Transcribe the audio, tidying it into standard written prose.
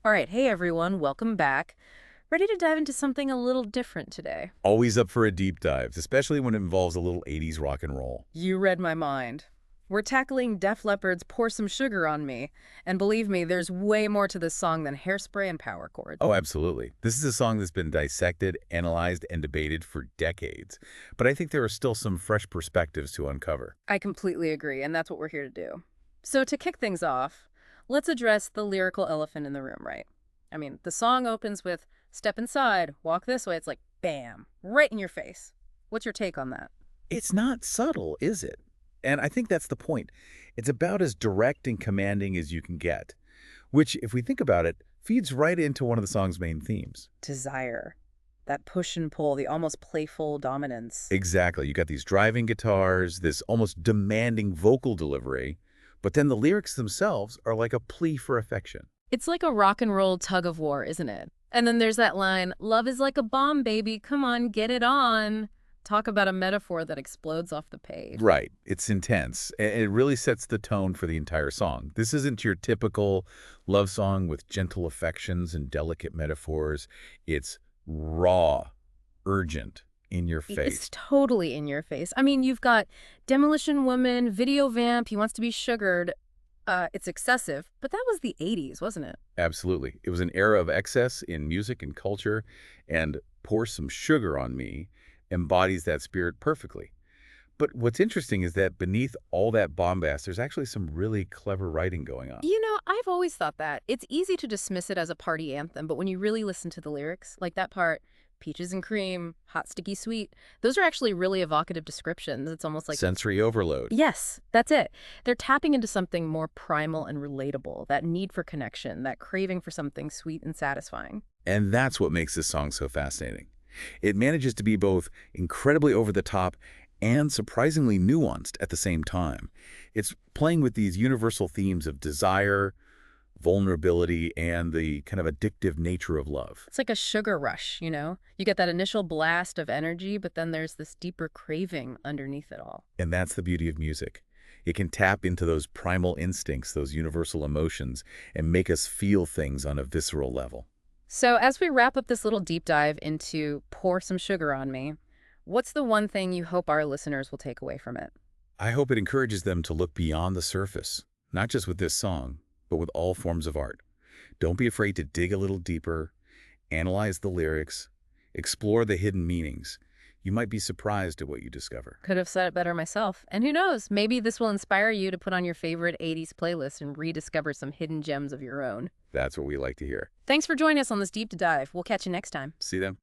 All right, hey everyone, welcome back. Ready to dive into something a little different today? Always up for a deep dive, especially when it involves a little 80s rock and roll. You read my mind. We're tackling Def Leppard's Pour Some Sugar on Me, and believe me, there's way more to this song than hairspray and power chords. Oh, absolutely. This is a song that's been dissected, analyzed, and debated for decades. But I think there are still some fresh perspectives to uncover. I completely agree, and that's what we're here to do. So to kick things off, let's address the lyrical elephant in the room, right? I mean, the song opens with "Step inside, walk this way." It's like, bam, right in your face. What's your take on that? It's not subtle, is it? And I think that's the point. It's about as direct and commanding as you can get, which, if we think about it, feeds right into one of the song's main themes. Desire. That push and pull, the almost playful dominance. Exactly. You got these driving guitars, this almost demanding vocal delivery, but then the lyrics themselves are like a plea for affection. It's like a rock and roll tug of war, isn't it? And then there's that line, "Love is like a bomb, baby. Come on, get it on." Talk about a metaphor that explodes off the page. Right. It's intense. It really sets the tone for the entire song. This isn't your typical love song with gentle affections and delicate metaphors. It's raw, urgent, in your It's face. totally in your face. I mean, you've got Demolition Woman, Video Vamp, He Wants to Be Sugared. It's excessive, but that was the 80s, wasn't it? Absolutely. It was an era of excess in music and culture, and Pour Some Sugar on Me embodies that spirit perfectly. But what's interesting is that beneath all that bombast, there's actually some really clever writing going on. I've always thought that. It's easy to dismiss it as a party anthem, but when you really listen to the lyrics, like that part, peaches and cream, hot sticky sweet, those are actually really evocative descriptions. It's almost like, Sensory overload. yes, that's it. They're tapping into something more primal and relatable, that need for connection, that craving for something sweet and satisfying. And that's what makes this song so fascinating. It manages to be both incredibly over the top and surprisingly nuanced at the same time. It's playing with these universal themes of desire, vulnerability, and the kind of addictive nature of love. It's like a sugar rush, you know? You get that initial blast of energy, but then there's this deeper craving underneath it all. And that's the beauty of music. It can tap into those primal instincts, those universal emotions, and make us feel things on a visceral level. So, as we wrap up this little deep dive into Pour Some Sugar on Me, what's the one thing you hope our listeners will take away from it? I hope it encourages them to look beyond the surface, not just with this song, but with all forms of art. Don't be afraid to dig a little deeper, analyze the lyrics, explore the hidden meanings. You might be surprised at what you discover. Could have said it better myself. And who knows, maybe this will inspire you to put on your favorite 80s playlist and rediscover some hidden gems of your own. That's what we like to hear. Thanks for joining us on this deep dive. We'll catch you next time. See them?